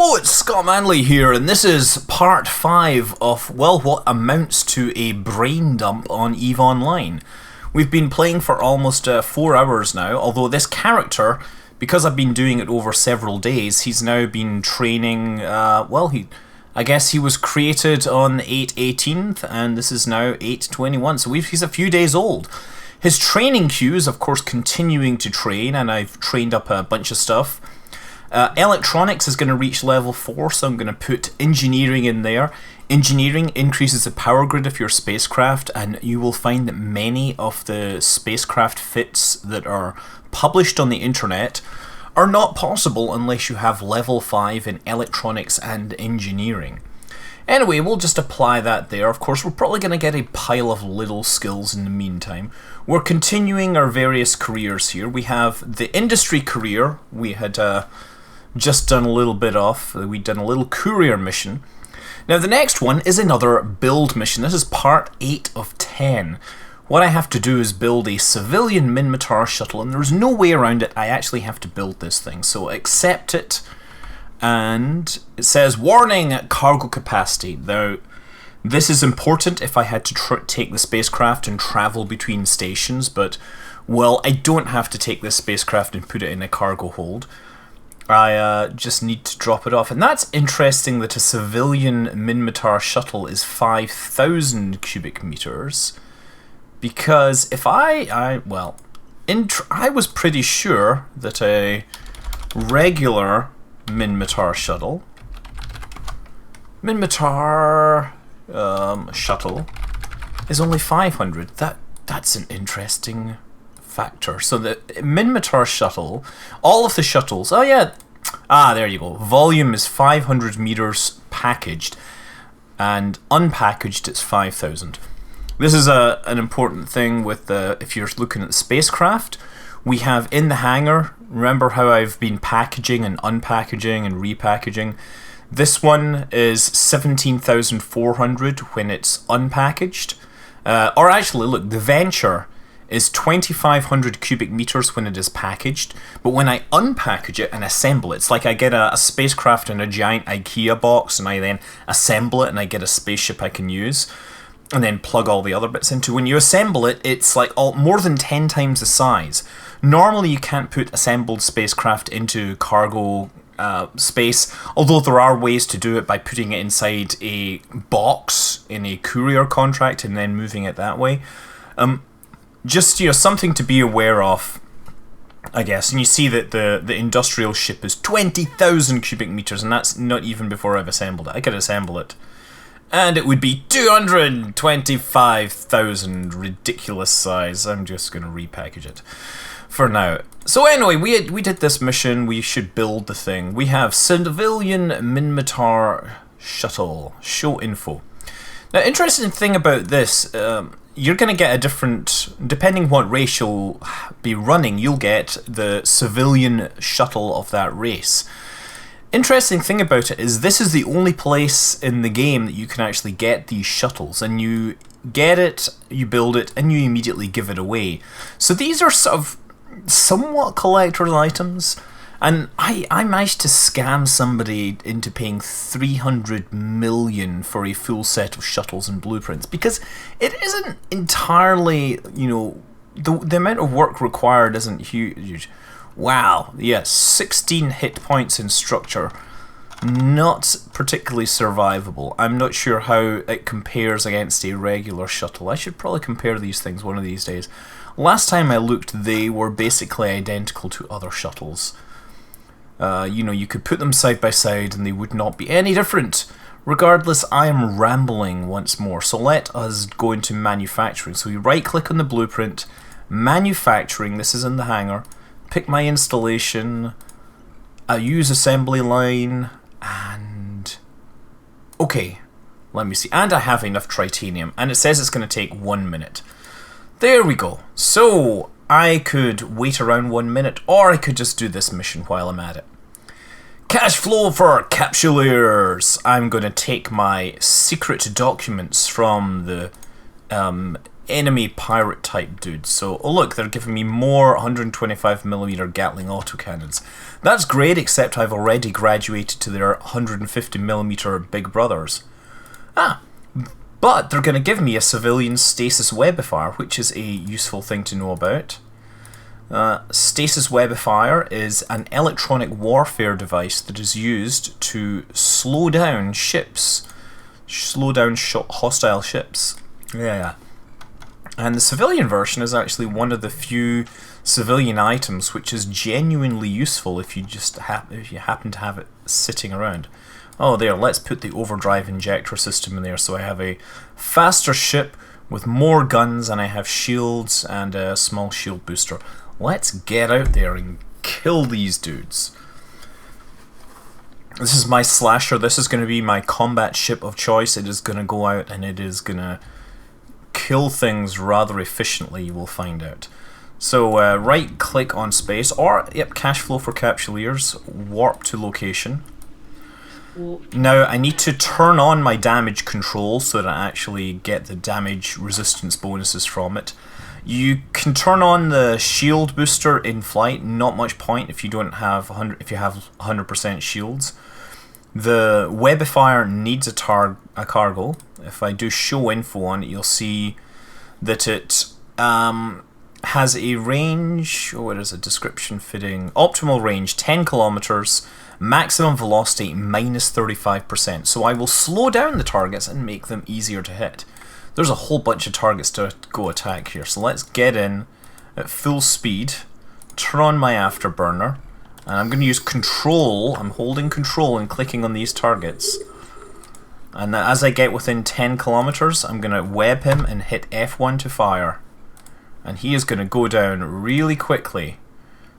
Hello, it's Scott Manley here, and this is part 5 of, well, what amounts to a brain dump on EVE Online. We've been playing for almost 4 hours now, although this character, because I've been doing it over several days, he's now been training, I guess he was created on 8/18th, and this is now 8/21, so he's a few days old. His training queue is, of course, continuing to train, and I've trained up a bunch of stuff. Electronics is going to reach level 4, so I'm going to put engineering in there. Engineering increases the power grid of your spacecraft, and you will find that many of the spacecraft fits that are published on the internet are not possible unless you have level 5 in electronics and engineering. Anyway, we'll just apply that there. Of course, we're probably going to get a pile of little skills in the meantime. We're continuing our various careers here. We have the industry career. We had just done a little bit off. We'd done a little courier mission. Now the next one is another build mission. This is part 8 of 10. What I have to do is build a civilian Minmatar shuttle, and there's no way around it. I actually have to build this thing. So accept it, and it says, warning, cargo capacity. Now, this is important if I had to take the spacecraft and travel between stations, but, well, I don't have to take this spacecraft and put it in a cargo hold. I just need to drop it off. And that's interesting that a civilian Minmatar shuttle is 5,000 cubic meters. Because if I was pretty sure that a regular Minmatar shuttle shuttle is only 500. That's an interesting factor. So the Minmatar shuttle, all of the shuttles, there you go. Volume is 500 meters packaged, and unpackaged it's 5,000. This is an important thing with if you're looking at the spacecraft. We have in the hangar, remember how I've been packaging and unpackaging and repackaging? This one is 17,400 when it's unpackaged. Or actually, look, the Venture is 2,500 cubic meters when it is packaged, but when I unpackage it and assemble it, it's like I get a spacecraft in a giant IKEA box, and I then assemble it and I get a spaceship I can use, and then plug all the other bits into. When you assemble it, it's like more than 10 times the size. Normally you can't put assembled spacecraft into cargo space, although there are ways to do it by putting it inside a box in a courier contract and then moving it that way. Just, something to be aware of, I guess. And you see that the industrial ship is 20,000 cubic meters, and that's not even before I've assembled it. I could assemble it, and it would be 225,000, ridiculous size. I'm just going to repackage it for now. So anyway, we did this mission. We should build the thing. We have civilian Minmatar shuttle. Show info. Now, interesting thing about this, you're going to get a different, depending what race you'll be running, you'll get the civilian shuttle of that race. Interesting thing about it is this is the only place in the game that you can actually get these shuttles, and you get it, you build it, and you immediately give it away. So these are sort of somewhat collector's items, and I managed to scam somebody into paying 300 million for a full set of shuttles and blueprints, because it isn't entirely, the amount of work required isn't huge. Wow, yes, 16 hit points in structure. Not particularly survivable. I'm not sure how it compares against a regular shuttle. I should probably compare these things one of these days. Last time I looked, they were basically identical to other shuttles. You could put them side by side and they would not be any different. Regardless, I am rambling once more, so let us go into manufacturing. So we right click on the blueprint, manufacturing, this is in the hangar, pick my installation, use assembly line, and okay, let me see, and I have enough titanium, and it says it's going to take 1 minute. There we go. So I could wait around 1 minute, or I could just do this mission while I'm at it. Cash flow for capsuleers. I'm going to take my secret documents from the enemy pirate type dudes. So, oh look, they're giving me more 125mm Gatling autocannons. That's great, except I've already graduated to their 150mm Big Brothers. But they're going to give me a civilian stasis webifier, which is a useful thing to know about. Stasis webifier is an electronic warfare device that is used to slow down ships. Hostile ships. Yeah. And the civilian version is actually one of the few civilian items which is genuinely useful if you just if you happen to have it sitting around. Oh, there, let's put the overdrive injector system in there, so I have a faster ship with more guns, and I have shields and a small shield booster. Let's get out there and kill these dudes. This is my slasher. This is going to be my combat ship of choice. It is going to go out and it is going to kill things rather efficiently, you will find out. So right click on space, or cash flow for capsuleers, warp to location. Now I need to turn on my damage control so that I actually get the damage resistance bonuses from it. You can turn on the shield booster in flight. Not much point if you don't have 100. If you have 100% shields. The webifier needs a cargo. If I do show info on it, you'll see that it has a range. Oh, what is it? Description fitting. Optimal range 10 kilometers. Maximum velocity minus 35%. So I will slow down the targets and make them easier to hit. There's a whole bunch of targets to go attack here. So let's get in at full speed. Turn on my afterburner. And I'm going to use control. I'm holding control and clicking on these targets. And as I get within 10 kilometers, I'm going to web him and hit F1 to fire. And he is going to go down really quickly.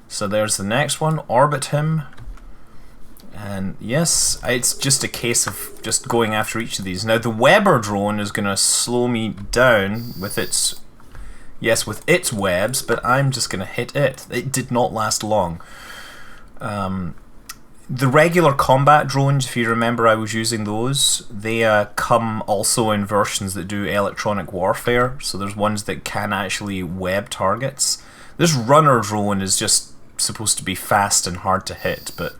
So there's the next one. Orbit him. And yes, it's just a case of just going after each of these. Now the Weber drone is going to slow me down with its webs, but I'm just going to hit it. It did not last long. The regular combat drones, if you remember, I was using those. They come also in versions that do electronic warfare. So there's ones that can actually web targets. This runner drone is just supposed to be fast and hard to hit, but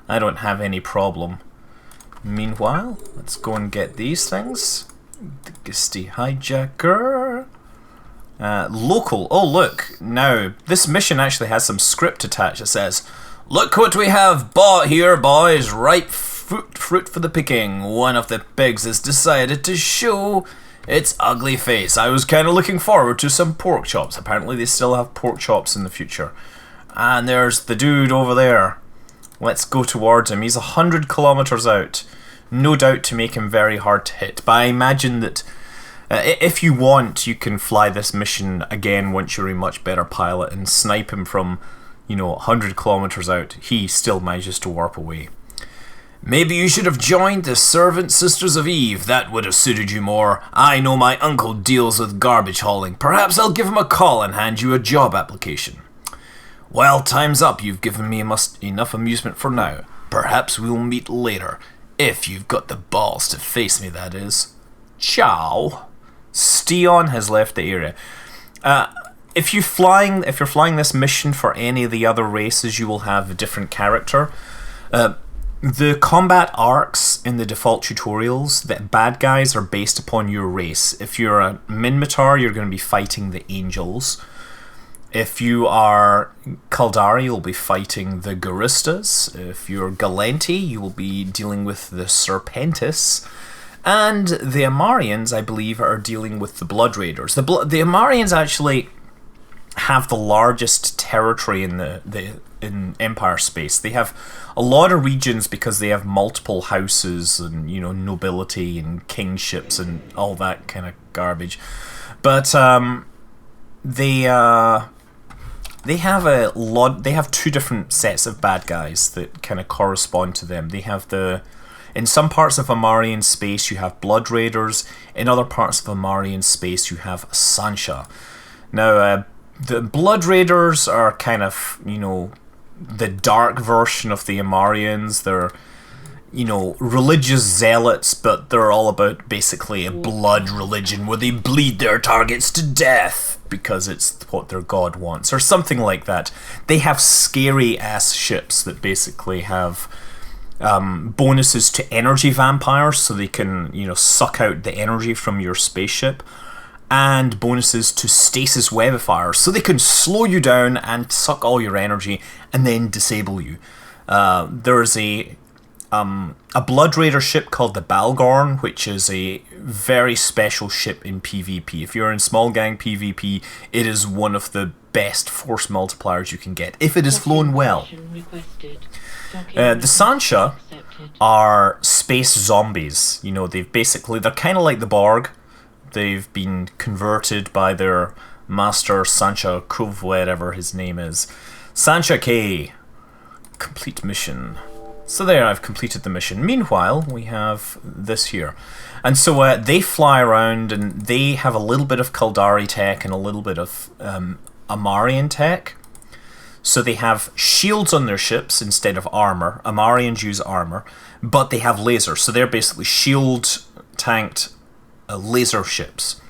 I don't have any problem. Meanwhile, let's go and get these things. The Gisty Hijacker. Local. Oh look, now this mission actually has some script attached. It says, "Look what we have bought here, boys. Ripe fruit for the picking. One of the pigs has decided to show its ugly face. I was kind of looking forward to some pork chops." Apparently they still have pork chops in the future. And there's the dude over there. Let's go towards him. He's 100 kilometers out. No doubt to make him very hard to hit. But I imagine that if you want, you can fly this mission again once you're a much better pilot and snipe him from, 100 kilometers out. He still manages to warp away. "Maybe you should have joined the Servant Sisters of Eve. That would have suited you more. I know my uncle deals with garbage hauling. Perhaps I'll give him a call and hand you a job application." "Well, time's up. You've given me enough amusement for now. Perhaps we'll meet later. If you've got the balls to face me, that is. Ciao." Steon has left the area. If you're flying this mission for any of the other races, you will have a different character. The combat arcs in the default tutorials, the bad guys are based upon your race. If you're a Minmatar, you're going to be fighting the Angels. If you are Kaldari, you'll be fighting the Guristas. If you're Galenti, you will be dealing with the Serpentis. And the Amarians, I believe, are dealing with the Blood Raiders. The Amarians actually have the largest territory in Empire space. They have a lot of regions because they have multiple houses and nobility and kingships and all that kind of garbage. But they have a lot. They have two different sets of bad guys that kind of correspond to them. They have in some parts of Amarian space you have Blood Raiders. In other parts of Amarian space you have Sancha. Now the Blood Raiders are kind of the dark version of the Amarians. you know, religious zealots, but they're all about basically a blood religion where they bleed their targets to death because it's what their god wants, or something like that. They have scary ass ships that basically have bonuses to energy vampires, so they can, you know, suck out the energy from your spaceship, and bonuses to stasis webifiers, so they can slow you down and suck all your energy and then disable you. There's a Blood Raider ship called the Balgorn, which is a very special ship in PvP. If you're in small gang PvP, it is one of the best force multipliers you can get, if it is flown well. The Sancha are space zombies. You know, they're kind of like the Borg. They've been converted by their master, Sancha Kuv, whatever his name is. Sancha K. Complete mission. So there, I've completed the mission. Meanwhile, we have this here. And so they fly around, and they have a little bit of Kaldari tech and a little bit of Amarian tech. So they have shields on their ships instead of armor. Amarians use armor, but they have lasers. So they're basically shield-tanked laser ships.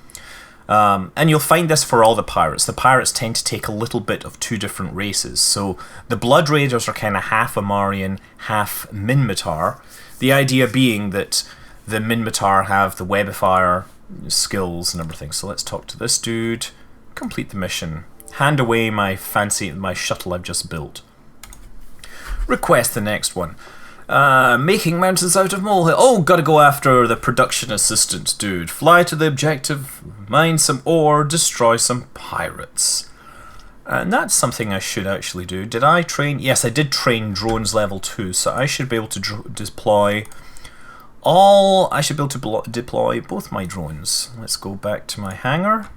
And you'll find this for all the pirates. The pirates tend to take a little bit of two different races. So the Blood Raiders are kind of half Amarian, half Minmatar. The idea being that the Minmatar have the webifier skills and everything. So let's talk to this dude. Complete the mission. Hand away my shuttle I've just built. Request the next one. Making mountains out of molehill. Oh, gotta go after the production assistant dude. Fly to the objective, mine some ore, destroy some pirates. And that's something I should actually do. Did I train? Yes, I did train drones level 2, so I should be able to deploy deploy both my drones. Let's go back to my hangar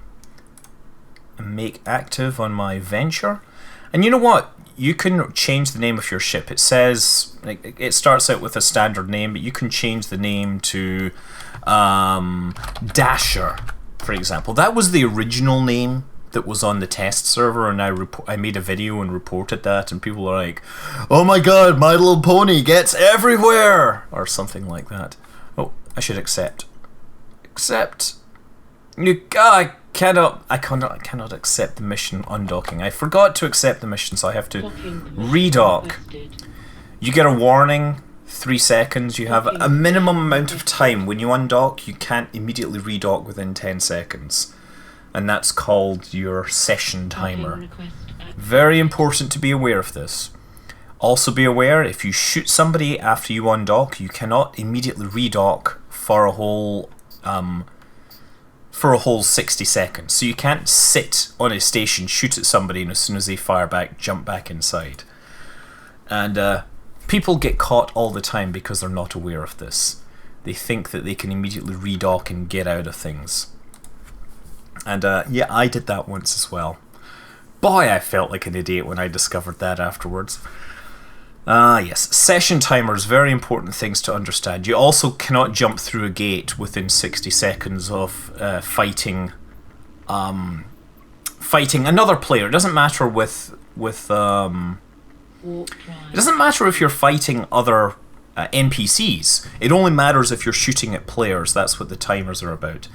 and make active on my venture. And you know what? You can change the name of your ship. It says, it starts out with a standard name, but you can change the name to Dasher, for example. That was the original name that was on the test server, and I made a video and reported that, and people are like, oh my god, My Little Pony gets everywhere, or something like that. Oh, I should accept. Accept. I cannot accept the mission undocking. I forgot to accept the mission, so I have to redock. You get a warning, 3 seconds. You have a minimum amount of time. When you undock, you can't immediately redock within 10 seconds. And that's called your session timer. Very important to be aware of this. Also be aware, if you shoot somebody after you undock, you cannot immediately redock for a whole 60 seconds. So you can't sit on a station, shoot at somebody, and as soon as they fire back, jump back inside. And people get caught all the time because they're not aware of this. They think that they can immediately redock and get out of things. And yeah, I did that once as well. Boy, I felt like an idiot when I discovered that afterwards. Yes, session timers, very important things to understand. You also cannot jump through a gate within 60 seconds of fighting another player. It doesn't matter it doesn't matter if you're fighting other NPCs. It only matters if you're shooting at players. That's what the timers are about.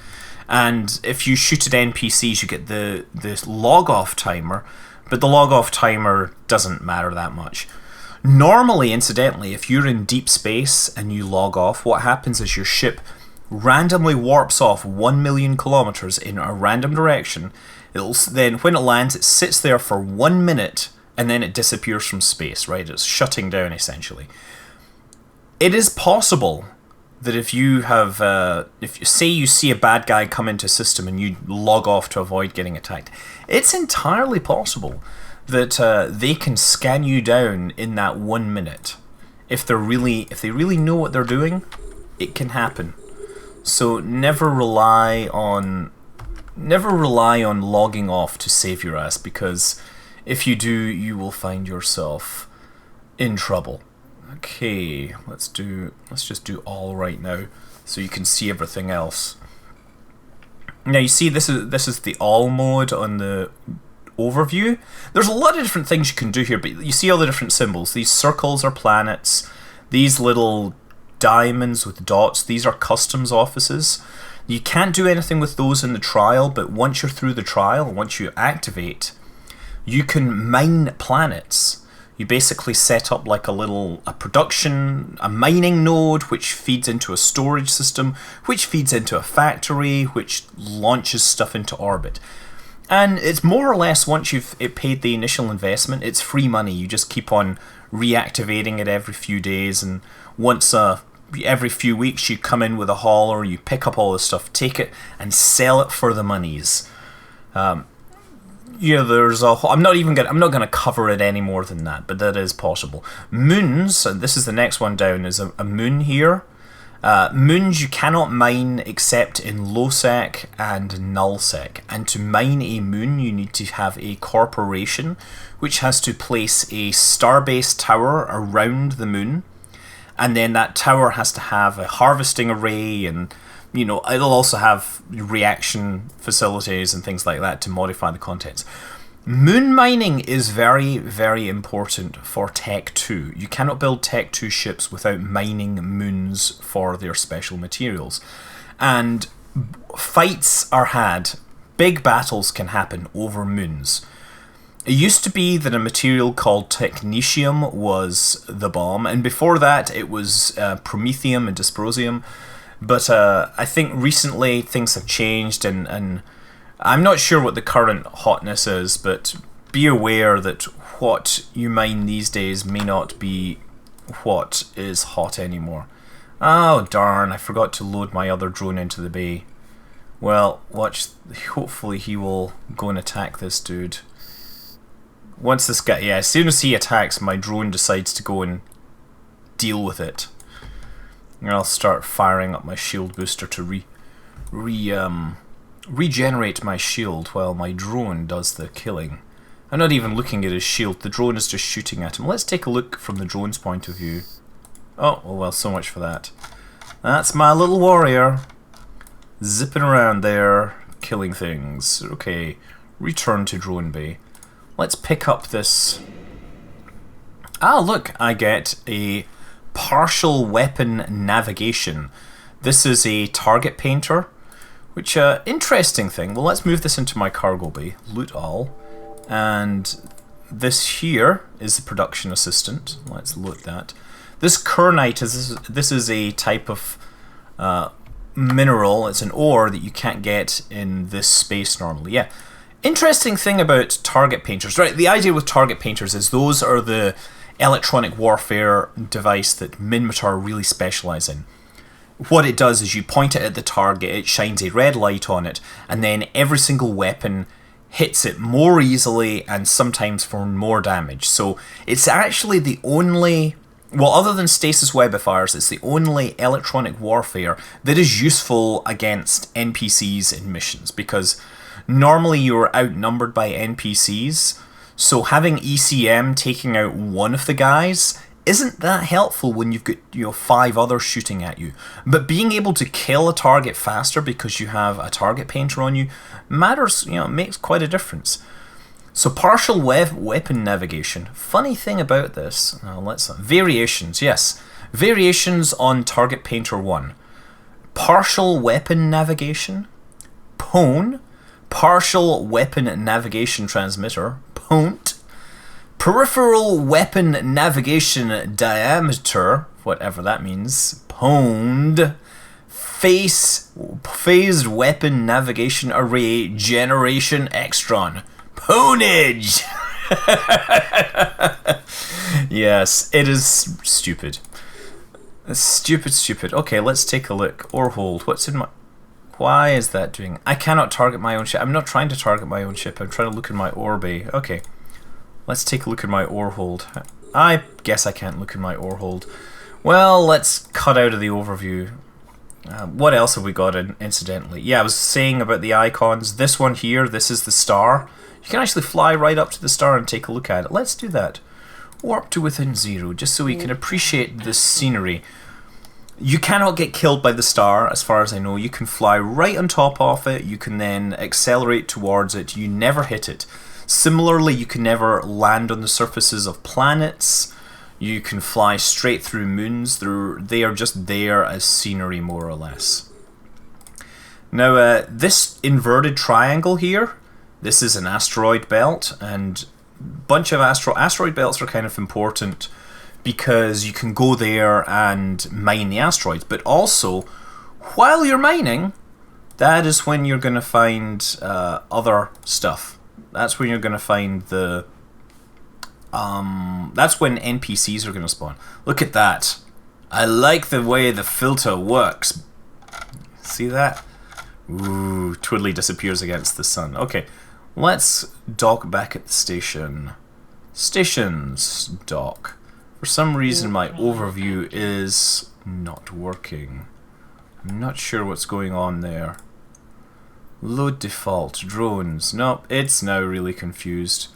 And if you shoot at NPCs, you get the log-off timer, but the log-off timer doesn't matter that much. Normally, incidentally, if you're in deep space and you log off, what happens is your ship randomly warps off 1 million kilometers in a random direction. Then, when it lands, it sits there for 1 minute, and then it disappears from space, right? It's shutting down, essentially. It is possible that if you have, say you see a bad guy come into system and you log off to avoid getting attacked, it's entirely possible that they can scan you down in that 1 minute. If they really know what they're doing, it can happen. So never rely on logging off to save your ass, because if you do, you will find yourself in trouble. Okay, let's just do all right now, so you can see everything else. Now you see this is the all mode on the overview. There's a lot of different things you can do here, but you see all the different symbols. These circles are planets. These little diamonds with dots, these are customs offices. You can't do anything with those in the trial, but once you're through the trial, once you activate, you can mine planets. You basically set up like a mining node, which feeds into a storage system, which feeds into a factory, which launches stuff into orbit. And it's more or less, once you've paid the initial investment, it's free money. You just keep on reactivating it every few days, and once every few weeks you come in with a hauler, you pick up all this stuff, take it, and sell it for the monies. There's I'm not going to cover it any more than that, but that is possible. Moons, and this is the next one down, is a moon here. Moons you cannot mine except in lowsec and nullsec, and to mine a moon you need to have a corporation which has to place a starbase tower around the moon, and then that tower has to have a harvesting array, and it'll also have reaction facilities and things like that to modify the contents. Moon mining is very, very important for Tech 2. You cannot build Tech 2 ships without mining moons for their special materials. And fights are had. Big battles can happen over moons. It used to be that a material called technetium was the bomb, and before that it was promethium and dysprosium. But I think recently things have changed, and I'm not sure what the current hotness is, but be aware that what you mine these days may not be what is hot anymore. Oh darn, I forgot to load my other drone into the bay. Well, watch, hopefully he will go and attack this dude. Once this guy, as soon as he attacks, my drone decides to go and deal with it. And I'll start firing up my shield booster to regenerate my shield while my drone does the killing. I'm not even looking at his shield, the drone is just shooting at him. Let's take a look from the drone's point of view. Oh, well, so much for that. That's my little warrior. Zipping around there, killing things. Okay, return to drone bay. Let's pick up this. Ah, look, I get a partial weapon navigation. This is a target painter, which interesting thing. Well, let's move this into my cargo bay. Loot all. And this here is the production assistant. Let's loot that. This kernite this is a type of mineral. It's an ore that you can't get in this space normally. Yeah. Interesting thing about target painters, right? The idea with target painters is those are the electronic warfare device that Minmatar really specialize in. What it does is you point it at the target, it shines a red light on it, and then every single weapon hits it more easily and sometimes for more damage. So it's actually the only, well, other than stasis webifiers, it's the only electronic warfare that is useful against NPCs in missions, because normally you're outnumbered by NPCs, so having ECM taking out one of the guys isn't that helpful when you've got 5 others shooting at you. But being able to kill a target faster because you have a target painter on you matters, makes quite a difference. So partial weapon navigation. Funny thing about this, variations, yes. Variations on target painter 1. Partial weapon navigation, pwn. Partial weapon navigation transmitter, PONT. Peripheral weapon navigation diameter, whatever that means, POND. Phased weapon navigation array generation extron, PONAGE. Yes, it is stupid. Stupid. Okay, let's take a look. Or hold. What's in my... Why is that doing? I cannot target my own ship. I'm not trying to target my own ship. I'm trying to look in my ore bay. Okay. Let's take a look at my ore hold. I guess I can't look in my ore hold. Well, let's cut out of the overview. What else have we got incidentally? Yeah, I was saying about the icons. This one here, this is the star. You can actually fly right up to the star and take a look at it. Let's do that. Warp to within 0, just so we can appreciate the scenery. You cannot get killed by the star, as far as I know. You can fly right on top of it. You can then accelerate towards it. You never hit it. Similarly, you can never land on the surfaces of planets. You can fly straight through moons. They are just there as scenery, more or less. Now, this inverted triangle here, this is an asteroid belt, and a bunch of asteroid belts are kind of important because you can go there and mine the asteroids. But also, while you're mining, that is when you're going to find other stuff. That's when you're going to find the... that's when NPCs are going to spawn. Look at that. I like the way the filter works. See that? Ooh, totally disappears against the sun. Okay, let's dock back at the station. Stations, dock. For some reason my overview is not working. I'm not sure what's going on there. Load default, drones. Nope, it's now really confused.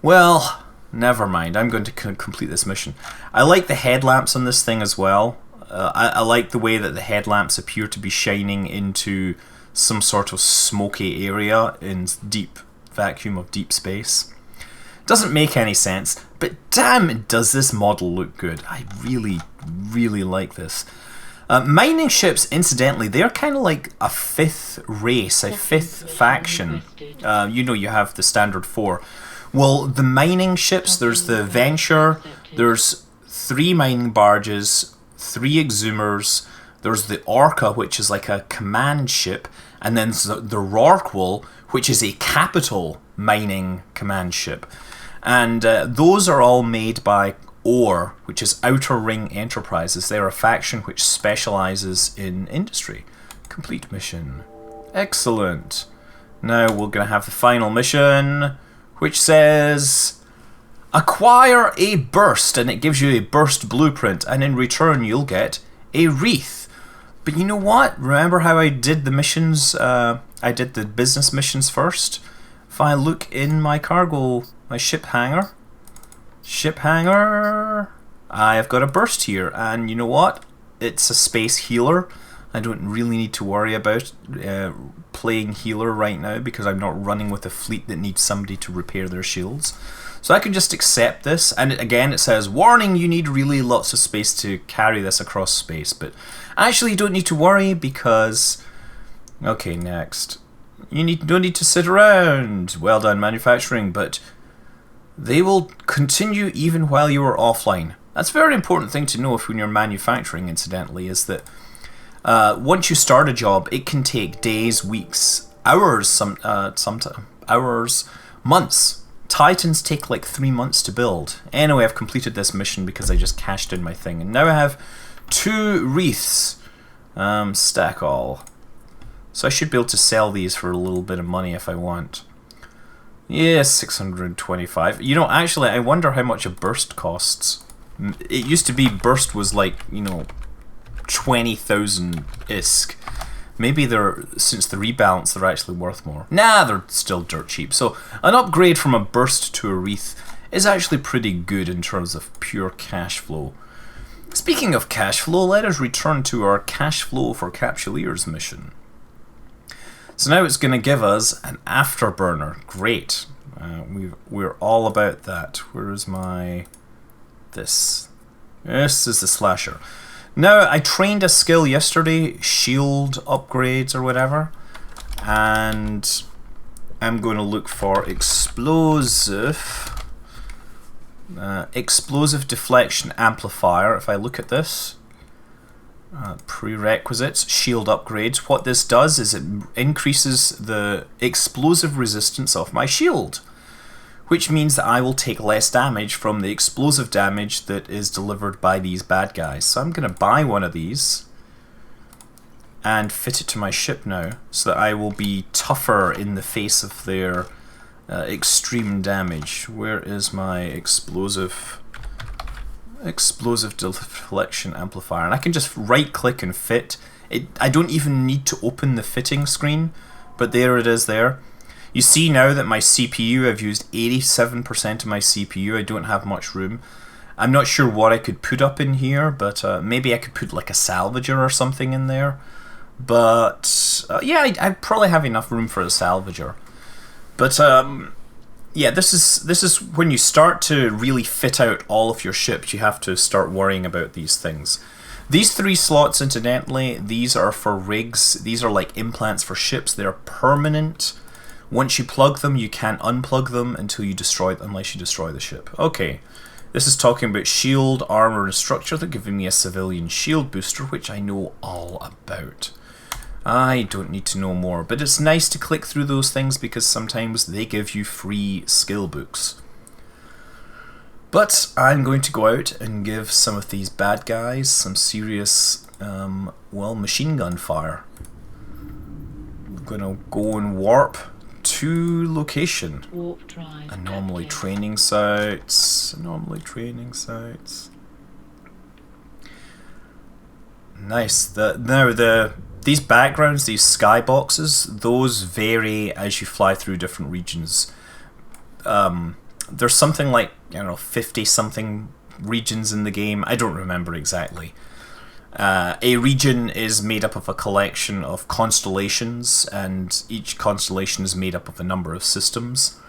Well, never mind. I'm going to complete this mission. I like the headlamps on this thing as well. I like the way that the headlamps appear to be shining into some sort of smoky area in deep vacuum of deep space. Doesn't make any sense, but damn, does this model look good. I really, really like this. Mining ships, incidentally, they're kind of like a fifth race, a fifth faction. You know, you have the standard 4. Well, the mining ships, there's the Venture, there's 3 mining barges, 3 exhumers, there's the Orca, which is like a command ship, and then the Rorqual, which is a capital mining command ship. And those are all made by ORE, which is Outer Ring Enterprises. They're a faction which specializes in industry. Complete mission. Excellent. Now we're going to have the final mission, which says acquire a burst, and it gives you a burst blueprint, and in return you'll get a wreath. But you know what? Remember how I did the missions? I did the business missions first. If I look in my cargo, my ship hangar, I have got a burst here, and you know what? It's a space healer. I don't really need to worry about playing healer right now because I'm not running with a fleet that needs somebody to repair their shields. So I can just accept this, and again it says, warning, you need really lots of space to carry this across space, but actually you don't need to worry because... Okay, next. You don't need to sit around. Well done, manufacturing, but they will continue even while you are offline. That's a very important thing to know when you're manufacturing, incidentally, is that once you start a job, it can take days, weeks, hours, sometimes hours, months. Titans take like 3 months to build. Anyway, I've completed this mission because I just cashed in my thing, and now I have 2 wreaths. Stack all. So I should be able to sell these for a little bit of money if I want. Yeah, 625. You know, actually, I wonder how much a burst costs. It used to be burst was like, you know, 20,000 ISK. Maybe they're, since the rebalance, they're actually worth more. Nah, they're still dirt cheap. So an upgrade from a burst to a wreath is actually pretty good in terms of pure cash flow. Speaking of cash flow, let us return to our cash flow for Capsuleers mission. So now it's going to give us an afterburner. Great. We're all about that. Where is my... This is the slasher. Now, I trained a skill yesterday, shield upgrades or whatever, and I'm going to look for explosive deflection amplifier. If I look at this, prerequisites, shield upgrades, what this does is it increases the explosive resistance of my shield, which means that I will take less damage from the explosive damage that is delivered by these bad guys. So I'm going to buy one of these and fit it to my ship now, so that I will be tougher in the face of their extreme damage. Where is my explosive deflection amplifier? And I can just right click and fit it. I don't even need to open the fitting screen, but there it is there. You see now that my CPU, I've used 87% of my CPU. I don't have much room. I'm not sure what I could put up in here, but maybe I could put like a salvager or something in there. But yeah, I probably have enough room for a salvager. But Yeah, this is when you start to really fit out all of your ships, you have to start worrying about these things. These 3 slots, incidentally, these are for rigs. These are like implants for ships. They're permanent. Once you plug them, you can't unplug them until you destroy them, unless you destroy the ship. Okay, this is talking about shield, armor, and structure. They're giving me a civilian shield booster, which I know all about. I don't need to know more, but it's nice to click through those things because sometimes they give you free skill books. But I'm going to go out and give some of these bad guys some serious, well, machine gun fire. I'm going to go and warp to location. Warp drive Anomaly active. training sites. Anomaly training sites. Nice. These backgrounds, these skyboxes, those vary as you fly through different regions. There's something like, 50-something regions in the game. I don't remember exactly. A region is made up of a collection of constellations, and each constellation is made up of a number of systems.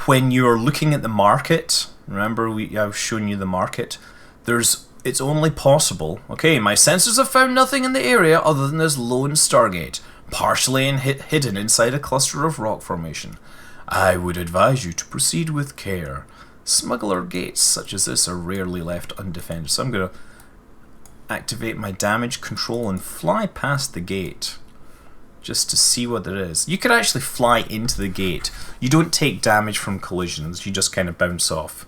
When you're looking at the market, remember I've shown you the market, it's only possible. Okay, my sensors have found nothing in the area other than this lone Stargate, partially hidden inside a cluster of rock formation. I would advise you to proceed with care. Smuggler gates such as this are rarely left undefended. So I'm going to activate my damage control and fly past the gate just to see what it is. You could actually fly into the gate. You don't take damage from collisions, you just kind of bounce off.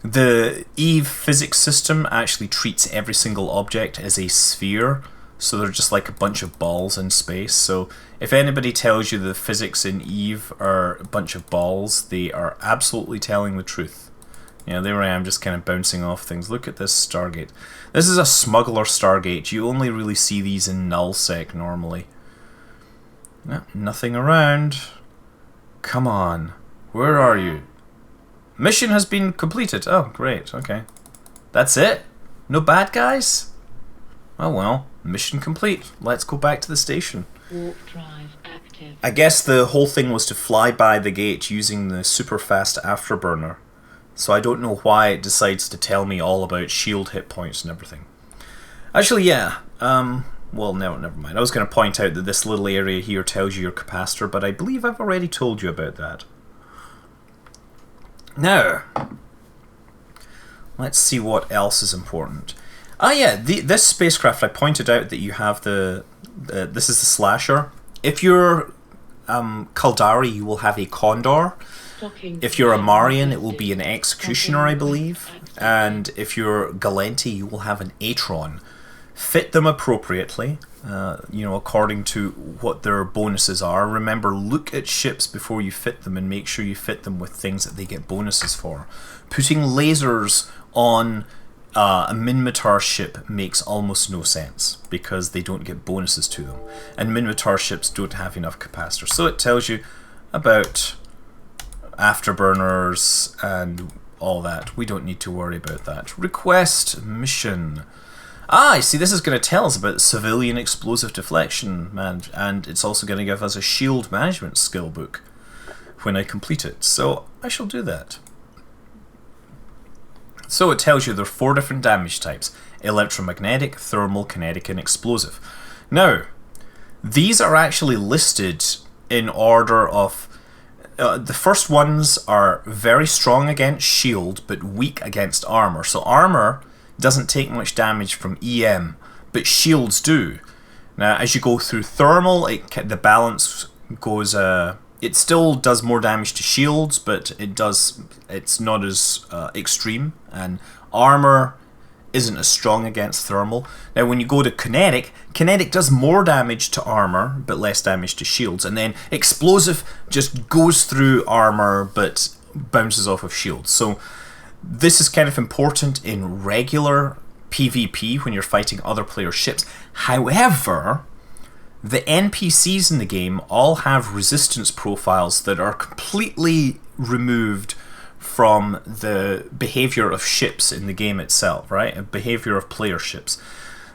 The EVE physics system actually treats every single object as a sphere, so they're just like a bunch of balls in space. So if anybody tells you the physics in EVE are a bunch of balls, they are absolutely telling the truth. There I am just kind of bouncing off things. Look at this Stargate. This is a smuggler Stargate. You only really see these in nullsec normally. Nothing around. Come on. Where are you? Mission has been completed. Oh, great. Okay. That's it? No bad guys? Oh well. Mission complete. Let's go back to the station. Warp drive active. I guess the whole thing was to fly by the gate using the super fast afterburner. So I don't know why it decides to tell me all about shield hit points and everything. Actually, yeah. Well, no, never mind. I was going to point out that this little area here tells you your capacitor, but I believe I've already told you about that. Now, let's see what else is important. Yeah, this spacecraft, I pointed out that you have this is the slasher. If you're Kaldari, you will have a Condor. If you're a Marian, it will be an Executioner, I believe. And if you're Galenti, you will have an Atron. Fit them appropriately, according to what their bonuses are. Remember, look at ships before you fit them and make sure you fit them with things that they get bonuses for. Putting lasers on a Minmatar ship makes almost no sense because they don't get bonuses to them. And Minmatar ships don't have enough capacitors. So it tells you about afterburners and all that. We don't need to worry about that. Request mission. I see, this is going to tell us about civilian explosive deflection, and it's also going to give us a shield management skill book when I complete it, so I shall do that. So it tells you there are 4 different damage types: electromagnetic, thermal, kinetic, and explosive. Now, these are actually listed in order of... the first ones are very strong against shield, but weak against armor. So armor doesn't take much damage from EM, but shields do. Now, as you go through thermal, the balance goes... it still does more damage to shields, but it's not as extreme, and armor isn't as strong against thermal. Now, when you go to kinetic does more damage to armor, but less damage to shields, and then explosive just goes through armor, but bounces off of shields. So this is kind of important in regular PvP when you're fighting other players' ships. However, the NPCs in the game all have resistance profiles that are completely removed from the behavior of ships in the game itself, right? A behavior of player ships.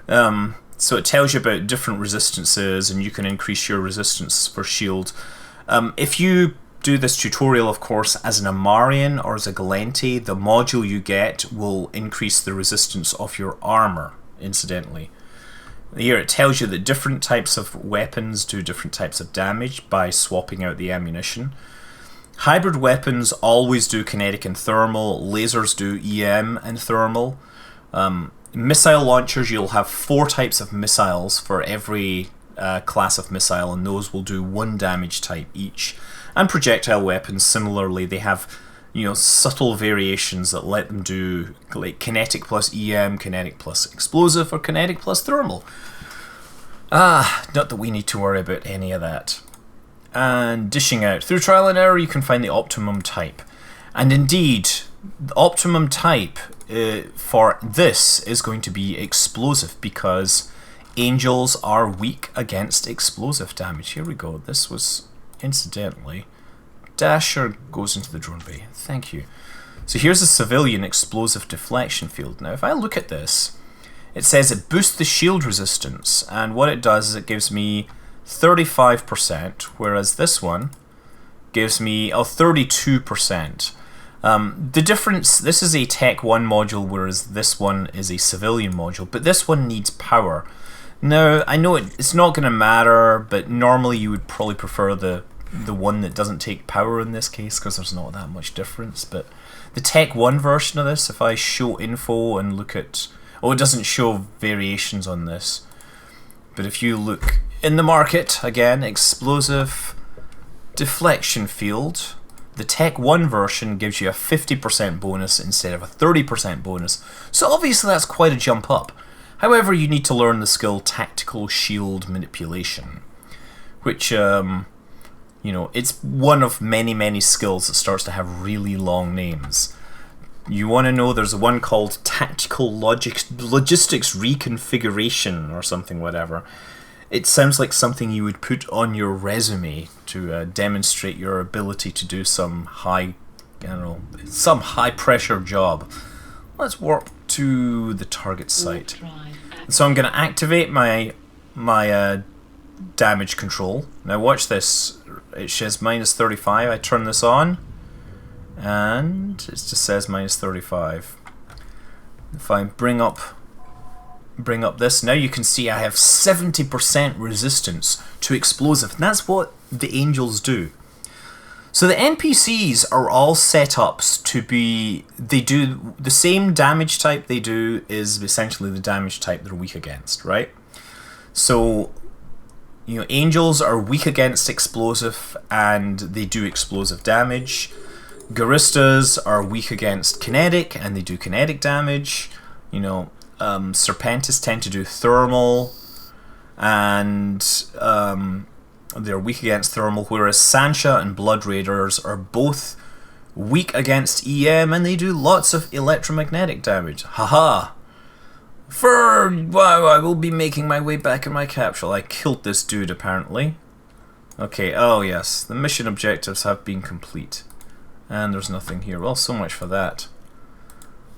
So it tells you about different resistances, and you can increase your resistance for shield. If you do this tutorial, of course, as an Amarian or as a Galenti, the module you get will increase the resistance of your armor, incidentally. Here it tells you that different types of weapons do different types of damage by swapping out the ammunition. Hybrid weapons always do kinetic and thermal, lasers do EM and thermal. Missile launchers, you'll have 4 types of missiles for every class of missile, and those will do 1 damage type each. And projectile weapons, similarly, they have subtle variations that let them do like kinetic plus EM, kinetic plus explosive, or kinetic plus thermal. Not that we need to worry about any of that. And dishing out. Through trial and error you can find the optimum type. And indeed, the optimum type for this is going to be explosive, because angels are weak against explosive damage. Here we go. This was, incidentally, Dasher goes into the drone bay. Thank you. So here's a civilian explosive deflection field. Now if I look at this, it says it boosts the shield resistance, and what it does is it gives me 35%, whereas this one gives me 32%. The difference, this is a Tech 1 module, whereas this one is a civilian module, but this one needs power. Now, I know it's not going to matter, but normally you would probably prefer the one that doesn't take power in this case, because there's not that much difference. But the Tech 1 version of this, if I show info and look at... Oh, it doesn't show variations on this. But if you look in the market, again, explosive deflection field, the Tech 1 version gives you a 50% bonus instead of a 30% bonus. So obviously that's quite a jump up. However, you need to learn the skill Tactical Shield Manipulation, which, it's one of many skills that starts to have really long names. You want to know there's one called Tactical Logistics Reconfiguration or something, whatever. It sounds like something you would put on your resume to demonstrate your ability to do some high pressure job. Let's warp to the target site. So I'm going to activate my damage control. Now watch this. It says -35. I turn this on, and it just says -35. If I bring up this, now you can see I have 70% resistance to explosive, and that's what the angels do. So the NPCs are all set up to be, they do the same damage type they do is essentially the damage type they're weak against, right? So, angels are weak against explosive and they do explosive damage. Guristas are weak against kinetic and they do kinetic damage. Serpentists tend to do thermal, and they're weak against thermal, whereas Sancha and Blood Raiders are both weak against EM and they do lots of electromagnetic damage. Haha! I will be making my way back in my capsule. I killed this dude, apparently. Okay, oh yes, the mission objectives have been complete. And there's nothing here. Well, so much for that.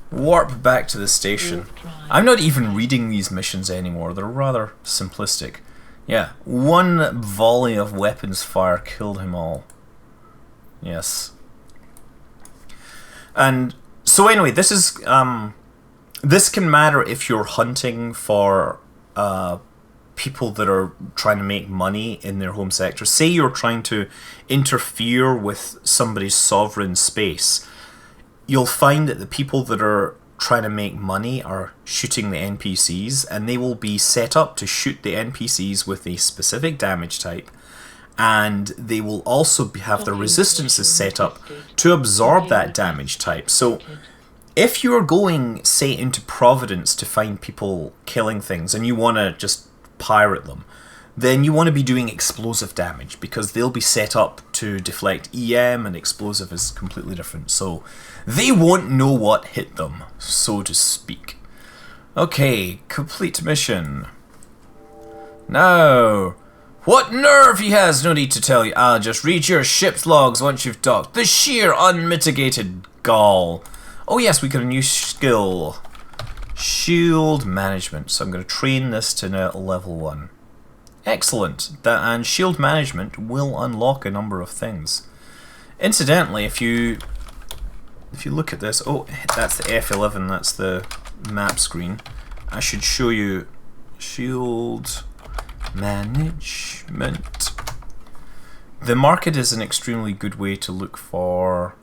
Warp back to the station. I'm not even reading these missions anymore. They're rather simplistic. Yeah, one volley of weapons fire killed him all. Yes. And so anyway, this is this can matter if you're hunting for people that are trying to make money in their home sector. Say you're trying to interfere with somebody's sovereign space. You'll find that the people that are trying to make money are shooting the NPCs, and they will be set up to shoot the NPCs with a specific damage type, and they will also have their resistances set up to absorb that damage type. So if you're going, say, into Providence to find people killing things and you want to just pirate them, then you want to be doing explosive damage, because they'll be set up to deflect EM, and explosive is completely different. So they won't know what hit them, so to speak. Okay, complete mission. Now, what nerve he has, no need to tell you. I'll just read your ship's logs once you've docked. The sheer unmitigated gall. Oh yes, we got a new skill. Shield management. So I'm going to train this to now level 1. Excellent. And shield management will unlock a number of things. Incidentally, if you look at this, oh, that's the F11, that's the map screen. I should show you shield management. The market is an extremely good way to look for.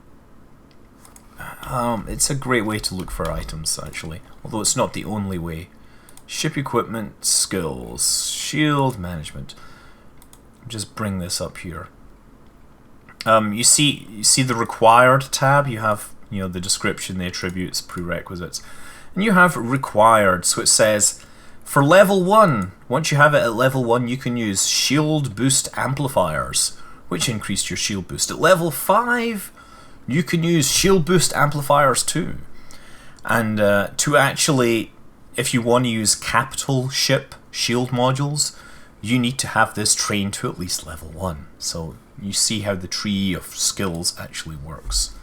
It's a great way to look for items, actually, although it's not the only way. Ship equipment, skills, shield management. Just bring this up here. You see the required tab. You have the description, the attributes, prerequisites, and you have required. So it says for level 1, once you have it at level 1, you can use shield boost amplifiers, which increase your shield boost. At level 5, you can use shield boost amplifiers too. And to actually, if you want to use capital ship shield modules, you need to have this trained to at least level 1. So you see how the tree of skills actually works.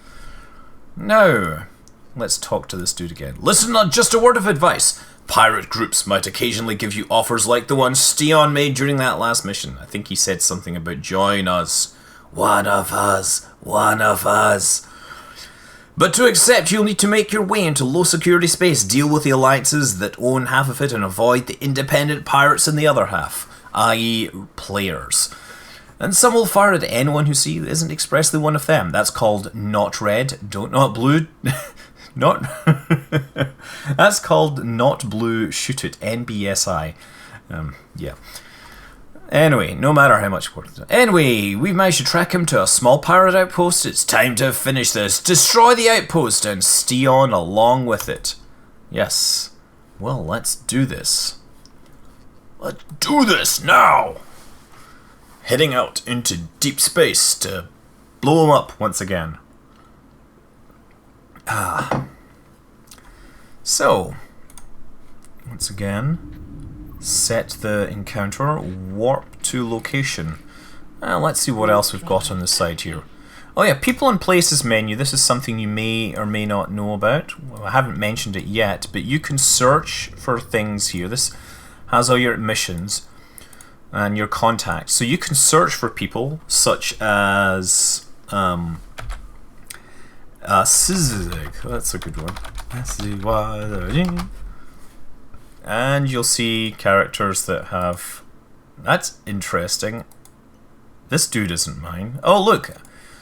Now, let's talk to this dude again. Listen, not just a word of advice. Pirate groups might occasionally give you offers like the one Steon made during that last mission. I think he said something about join us. One of us. One of us. But to accept, you'll need to make your way into low security space, deal with the alliances that own half of it, and avoid the independent pirates in the other half, i.e. players. And some will fire at anyone who isn't expressly one of them. That's called not red, not blue. Not that's called not blue, shoot it, NBSI. Yeah. Anyway, no matter how much work. Anyway, we managed to track him to a small pirate outpost. It's time to finish this. Destroy the outpost and Steon along with it. Yes. Well, let's do this. Let's do this now! Heading out into deep space to blow him up once again. So, once again, set the encounter, warp to location. Let's see what else we've got on the side here. Oh yeah, people and places menu. This is something you may or may not know about. Well, I haven't mentioned it yet, but you can search for things here. This has all your missions and your contacts. So you can search for people such as that's a good one. And you'll see characters that have. That's interesting. This dude isn't mine. Oh look.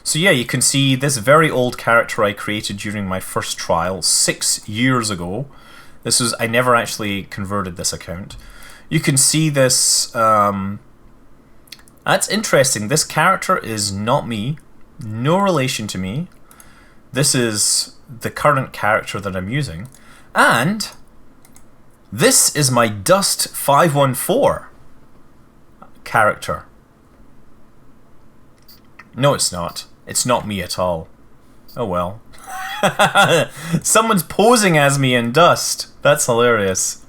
So yeah, you can see this very old character I created during my first trial 6 years ago. This was I never actually converted this account. You can see this. That's interesting. This character is not me. No relation to me. This is the current character that I'm using. And this is my Dust 514 character. No, it's not. It's not me at all. Oh well. Someone's posing as me in Dust. That's hilarious.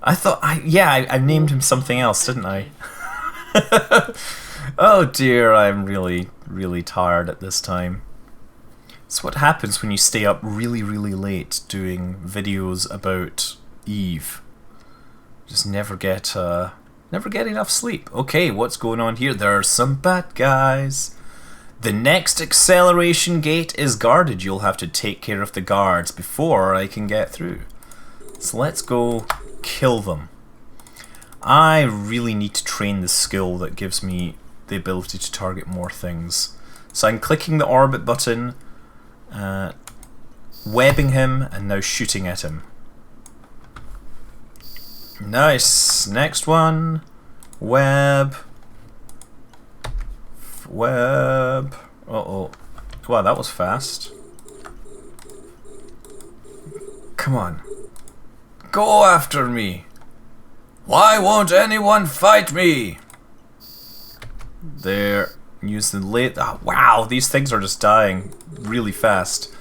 I thought, I named him something else, didn't I? Oh dear, I'm really, really tired at this time. It's what happens when you stay up really, really late doing videos about Eve. Just never get enough sleep. Okay, what's going on here? There are some bad guys. The next acceleration gate is guarded. You'll have to take care of the guards before I can get through. So let's go kill them. I really need to train the skill that gives me the ability to target more things. So I'm clicking the orbit button, webbing him, and now shooting at him. Nice. Next one. Web. Web. Uh-oh. Wow, that was fast. Come on. Go after me. Why won't anyone fight me? There. Use the late. Oh, wow, these things are just dying really fast.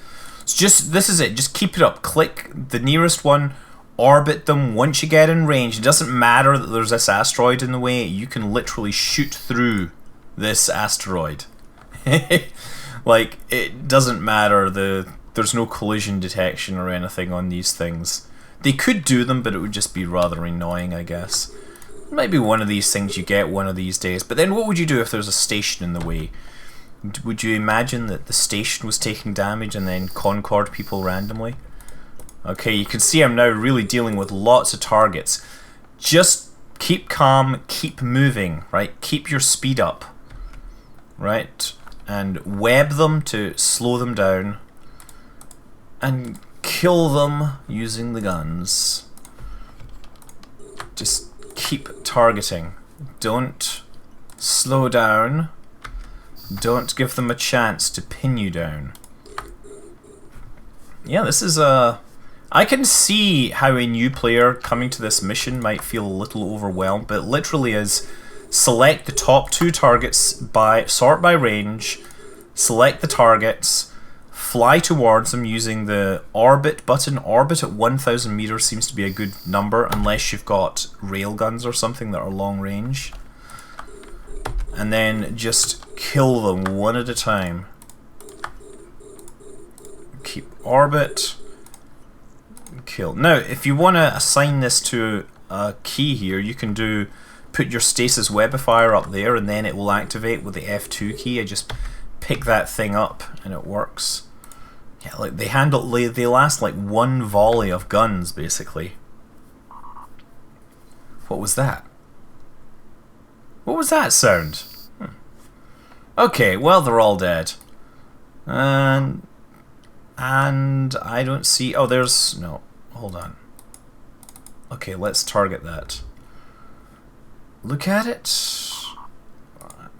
It's just, this is it. Just keep it up. Click the nearest one. Orbit them once you get in range. It doesn't matter that there's this asteroid in the way. You can literally shoot through this asteroid. Like, it doesn't matter. There's no collision detection or anything on these things. They could do them, but it would just be rather annoying, I guess. Maybe one of these things you get one of these days. But then what would you do if there's a station in the way? Would you imagine that the station was taking damage and then Concord people randomly? Okay, you can see I'm now really dealing with lots of targets. Just keep calm, keep moving, right? Keep your speed up, right? And web them to slow them down. And kill them using the guns. Just keep targeting. Don't slow down. Don't give them a chance to pin you down. Yeah, this is a... I can see how a new player coming to this mission might feel a little overwhelmed, but it literally is select the top 2 targets, sort by range, select the targets, fly towards them using the orbit button. Orbit at 1,000 meters seems to be a good number, unless you've got railguns or something that are long range. And then just kill them one at a time. Keep orbit. Kill. Now, if you want to assign this to a key here, you can put your stasis webifier up there, and then it will activate with the F2 key. I just pick that thing up, and it works. Yeah, like they last like one volley of guns, basically. What was that? What was that sound? Okay, well, they're all dead. And I don't see... Oh, there's... No, hold on. Okay, let's target that. Look at it.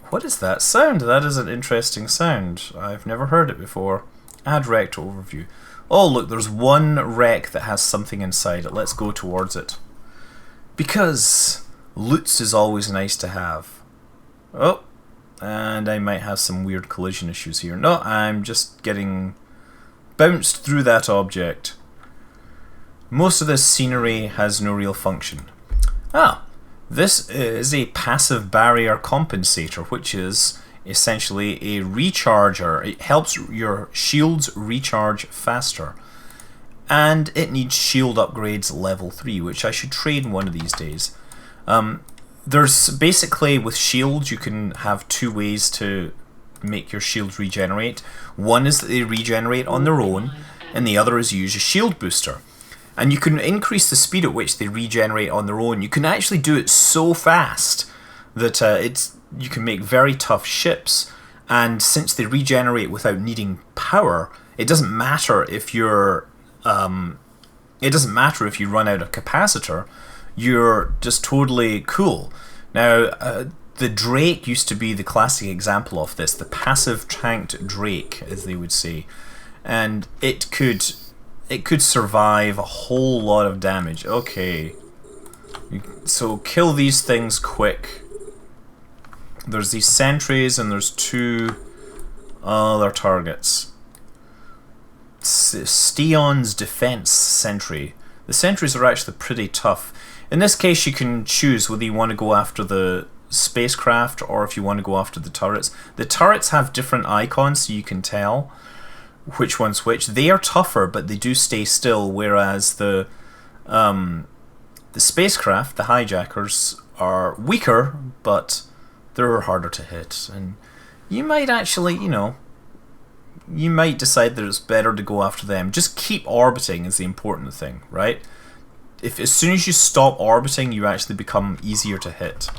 What is that sound? That is an interesting sound. I've never heard it before. Add wreck to overview. Oh, look, there's one wreck that has something inside it. Let's go towards it. Because loots is always nice to have. Oh, and I might have some weird collision issues here. No, I'm just getting bounced through that object. Most of this scenery has no real function. Ah, this is a passive barrier compensator, which is essentially a recharger. It helps your shields recharge faster. And it needs shield upgrades level 3, which I should trade one of these days. There's basically, with shields, you can have 2 ways to make your shields regenerate. One is that they regenerate on their own, and the other is use a shield booster. And you can increase the speed at which they regenerate on their own. You can actually do it so fast that you can make very tough ships. And since they regenerate without needing power, it doesn't matter if you're it doesn't matter if you run out of capacitor. You're just totally cool. Now, the Drake used to be the classic example of this, the passive tanked Drake, as they would say, and it could survive a whole lot of damage. Okay, so kill these things quick. There's these sentries, and there's 2 other targets. Steon's defense sentry. The sentries are actually pretty tough. In this case, you can choose whether you want to go after the spacecraft or if you want to go after the turrets. The turrets have different icons, so you can tell which one's which. They are tougher, but they do stay still, whereas the spacecraft, the hijackers, are weaker, but they're harder to hit. And you might actually, you might decide that it's better to go after them. Just keep orbiting is the important thing, right? As soon as you stop orbiting, you actually become easier to hit.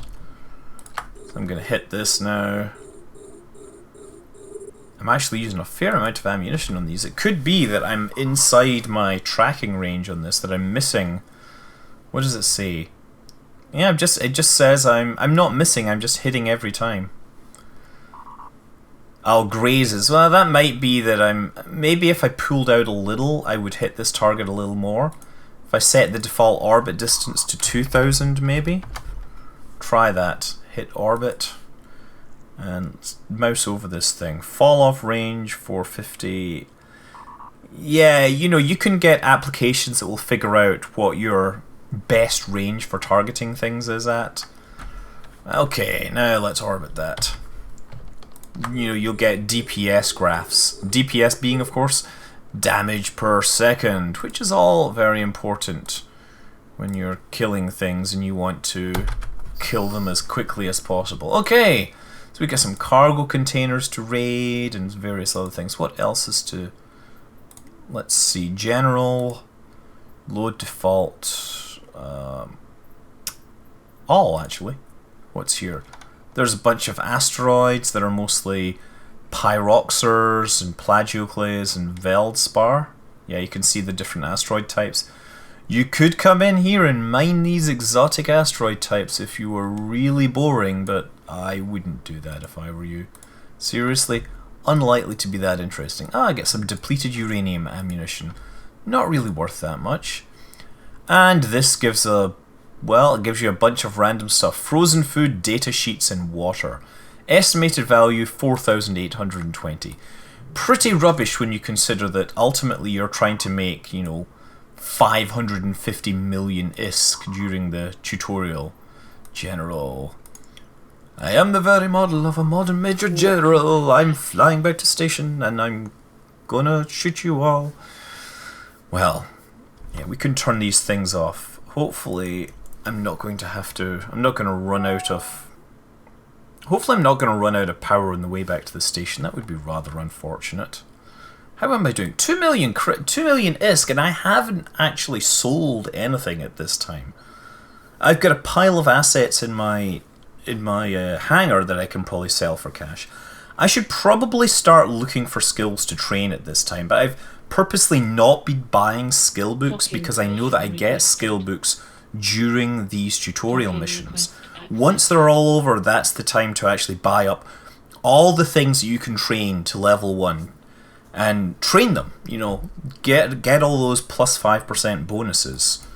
So I'm going to hit this now. I'm actually using a fair amount of ammunition on these. It could be that I'm inside my tracking range on this, that I'm missing. What does it say? Yeah, it just says I'm not missing, I'm just hitting every time. I'll graze as well. That might be that maybe if I pulled out a little, I would hit this target a little more. If I set the default orbit distance to 2,000, maybe. Try that. Hit orbit. And mouse over this thing. Fall off range 450. Yeah, you can get applications that will figure out what your best range for targeting things is at. Okay, now let's orbit that. You'll get DPS graphs. DPS being, of course, damage per second, which is all very important when you're killing things and you want to kill them as quickly as possible. Okay, So we got some cargo containers to raid and various other things. What else is to... Let's see. General. Load default. All, actually. What's here? There's a bunch of asteroids that are mostly pyroxers and plagioclase and veldspar. Yeah, you can see the different asteroid types. You could come in here and mine these exotic asteroid types if you were really boring, but I wouldn't do that if I were you. Seriously, unlikely to be that interesting. Ah, I get some depleted uranium ammunition. Not really worth that much. And this gives a... well, it gives you a bunch of random stuff. Frozen food, data sheets, and water. Estimated value 4,820. Pretty rubbish when you consider that ultimately you're trying to make, you know, 550 million ISK during the tutorial. General. I am the very model of a modern Major General. I'm flying back to station and I'm gonna shoot you all. Well, yeah, we can turn these things off. Hopefully I'm not going to have to... I'm not going to run out of... Hopefully I'm not going to run out of power on the way back to the station. That would be rather unfortunate. How am I doing? 2 million ISK, and I haven't actually sold anything at this time. I've got a pile of assets in my hangar that I can probably sell for cash. I should probably start looking for skills to train at this time, but I've purposely not been buying skill books because I know that I get skill books during these tutorial missions. Once they're all over, that's the time to actually buy up all the things that you can train to level 1 and train them, you know, get all those plus 5% bonuses,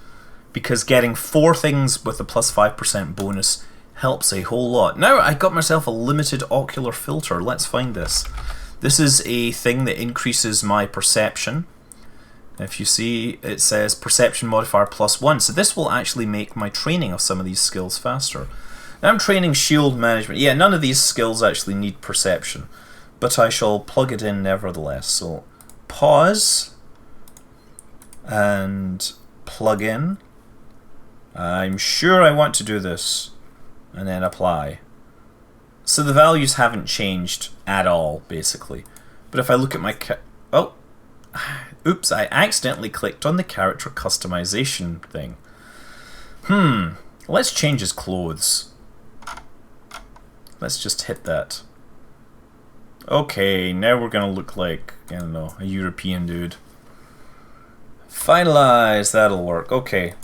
because getting 4 things with a plus 5% bonus helps a whole lot. Now I got myself a limited ocular filter. Let's find this. This is a thing that increases my perception. If you see, it says perception modifier +1, so this will actually make my training of some of these skills faster. Now I'm training shield management. Yeah, none of these skills actually need perception, but I shall plug it in nevertheless. So pause and plug in. I'm sure I want to do this, and then apply. So the values haven't changed at all, basically. But if I look at my oh, oops, I accidentally clicked on the character customization thing. Let's change his clothes. Let's just hit that. Okay, now we're gonna look like, I don't know, a European dude. Finalize, that'll work. Okay.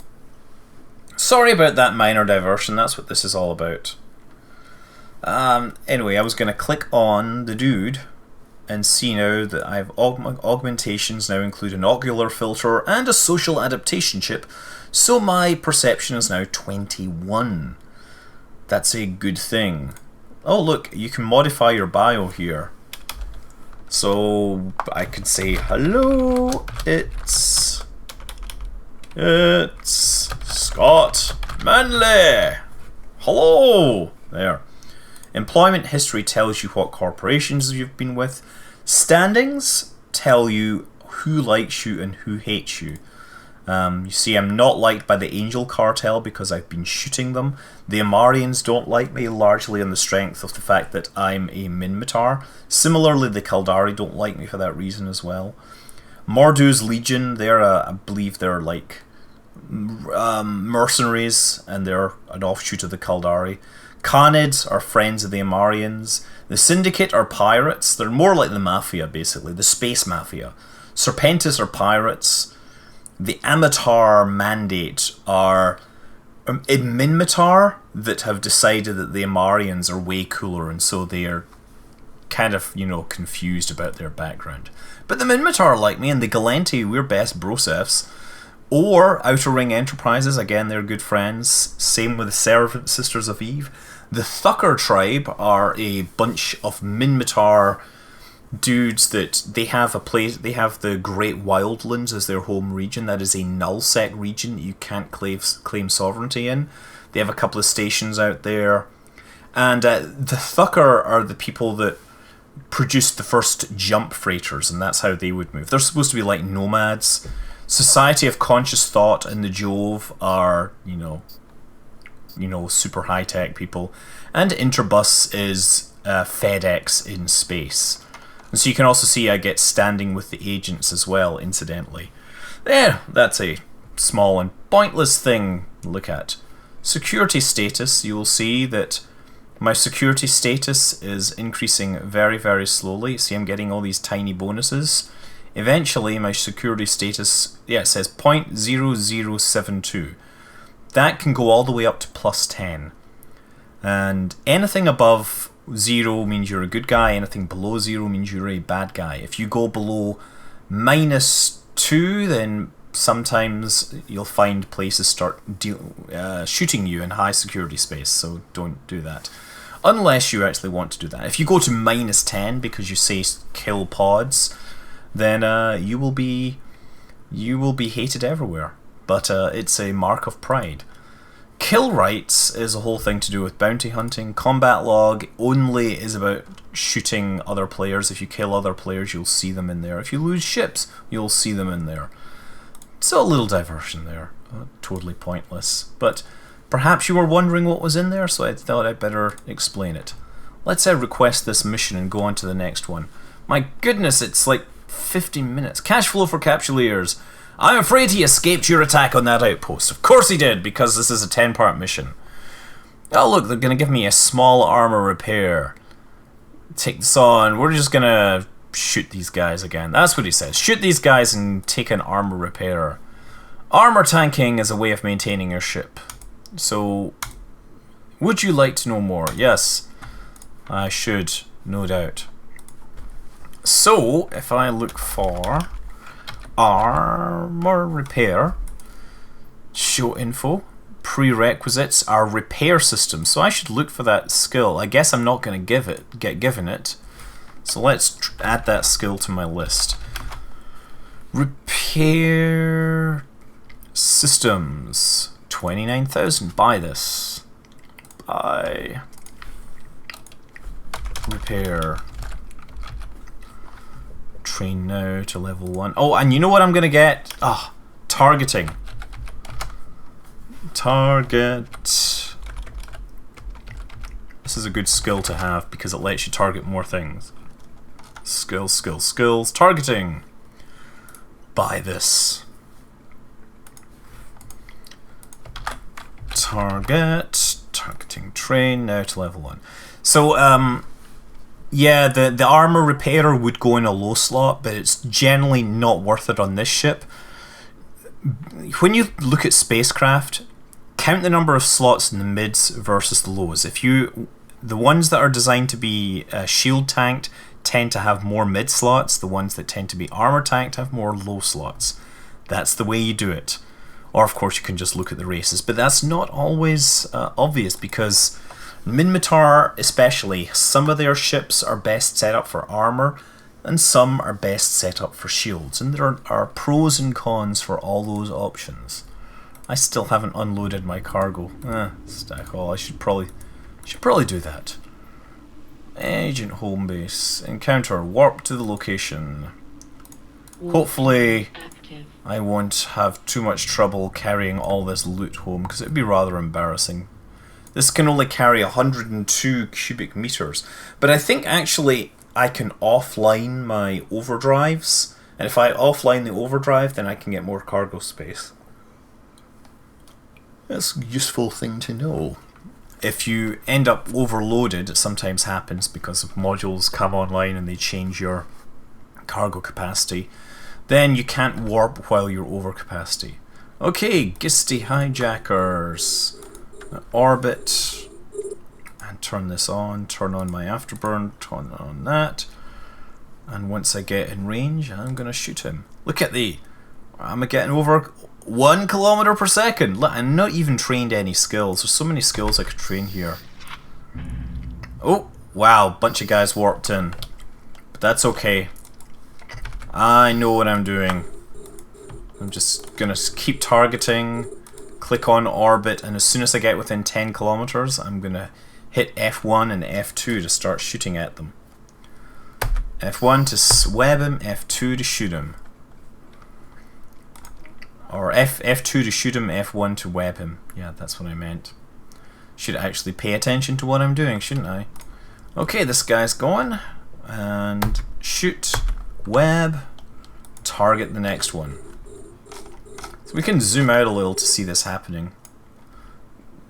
Sorry about that minor diversion, that's what this is all about. Anyway, I was gonna click on the dude and see now that I have augmentations now include an ocular filter and a social adaptation chip, so my perception is now 21. That's a good thing. Oh look, you can modify your bio here. So I can say, hello, it's Scott Manley. Hello. There. Employment history tells you what corporations you've been with. Standings tell you who likes you and who hates you. You see, I'm not liked by the Angel Cartel because I've been shooting them. The Amarians don't like me largely on the strength of the fact that I'm a Minmatar. Similarly, the Kaldari don't like me for that reason as well. Mordu's Legion, I believe they're like mercenaries, and they're an offshoot of the Kaldari. Khanids are friends of the Amarians. The Syndicate are pirates. They're more like the Mafia, basically. The Space Mafia. Serpentis are pirates. The Amatar Mandate are a Minmatar that have decided that the Amarians are way cooler, and so they are kind of, you know, confused about their background. But the Minmatar like me, and the Galenti, we're best brosefs. Or Outer Ring Enterprises, again, they're good friends. Same with the Servant Sisters of Eve. The Thucker tribe are a bunch of Minmatar dudes that they have a place. They have the Great Wildlands as their home region. That is a nullsec region that you can't claim sovereignty in. They have a couple of stations out there, and the Thucker are the people that produced the first jump freighters, and that's how they would move. They're supposed to be like nomads. Society of Conscious Thought and the Jove are, you know, super high-tech people. And Interbus is FedEx in space. And so you can also see I get standing with the agents as well, incidentally. There, that's a small and pointless thing to look at. Security status, you will see that my security status is increasing very, very slowly. See, I'm getting all these tiny bonuses. Eventually, my security status, yeah, it says 0.0072. That can go all the way up to plus 10. And anything above 0 means you're a good guy, anything below 0 means you're a bad guy. If you go below -2, then sometimes you'll find places start shooting you in high security space, so don't do that. Unless you actually want to do that. If you go to -10 because you say kill pods, then you will be hated everywhere. But it's a mark of pride. Kill rights is a whole thing to do with bounty hunting. Combat log only is about shooting other players. If you kill other players, you'll see them in there. If you lose ships, you'll see them in there. So a little diversion there. Totally pointless. But perhaps you were wondering what was in there, so I thought I'd better explain it. Let's request this mission and go on to the next one. My goodness, it's like 15 minutes. Cash flow for Capsuleers. I'm afraid he escaped your attack on that outpost. Of course he did, because this is a 10-part mission. Oh look, they're going to give me a small armor repair. Take this on. We're just going to shoot these guys again. That's what he says. Shoot these guys and take an armor repair. Armor tanking is a way of maintaining your ship. So, would you like to know more? Yes, I should, no doubt. So, if I look for armor repair, show info, prerequisites are repair system. So I should look for that skill. I guess I'm not going to get given it. So let's add that skill to my list. Repair systems, 29,000. Buy this. Buy repair. Train now to level 1. Oh, and you know what I'm gonna get? Ah, targeting. Target. This is a good skill to have because it lets you target more things. Skills, skills, skills. Targeting. Buy this. Target. Targeting train now to level 1. So, yeah, the armor repairer would go in a low slot, but it's generally not worth it on this ship. When you look at Spacecraft, count the number of slots in the mids versus the lows. The ones that are designed to be shield tanked tend to have more mid slots. The ones that tend to be armor tanked have more low slots. That's the way you do it. Or of course you can just look at the races, but that's not always obvious because Minmatar especially, some of their ships are best set up for armor and some are best set up for shields, and there are pros and cons for all those options. I still haven't unloaded my cargo. Stack all. I should probably do that. Agent home base. Encounter. Warp to the location. Hopefully I won't have too much trouble carrying all this loot home because it'd be rather embarrassing. This can only carry 102 cubic meters, but I think actually I can offline my overdrives, and if I offline the overdrive then I can get more cargo space. That's a useful thing to know. If you end up overloaded, it sometimes happens because if modules come online and they change your cargo capacity, then you can't warp while you're over capacity. Okay, Gisty hijackers. Orbit, and turn this on, turn on my afterburn, turn on that, and once I get in range I'm gonna shoot him. Look at I'm getting over 1 kilometer per second. Look, I'm not even trained any skills. There's so many skills I could train here. Oh wow, bunch of guys warped in, but that's okay. I know what I'm doing. I'm just gonna keep targeting. Click on orbit, and as soon as I get within 10 kilometers I'm gonna hit F1 and F2 to start shooting at them. F1 to swab him, F2 to shoot him. Or F2 to shoot him, F1 to web him. Yeah, that's what I meant. Should actually pay attention to what I'm doing, shouldn't I? Okay, this guy's going. And shoot, web, target the next one. So we can zoom out a little to see this happening.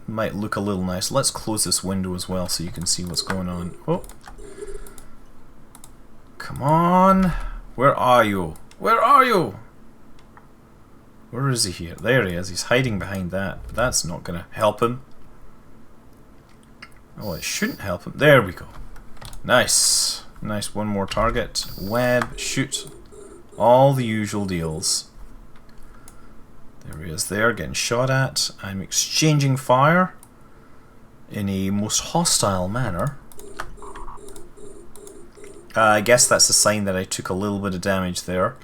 Might look a little nice. Let's close this window as well so you can see what's going on. Oh. Come on. Where are you? Where are you? Where is he here? There he is. He's hiding behind that. But that's not going to help him. Oh, it shouldn't help him. There we go. Nice. Nice. One more target. Web. Shoot. All the usual deals. There he is there, getting shot at. I'm exchanging fire in a most hostile manner. I guess that's a sign that I took a little bit of damage there.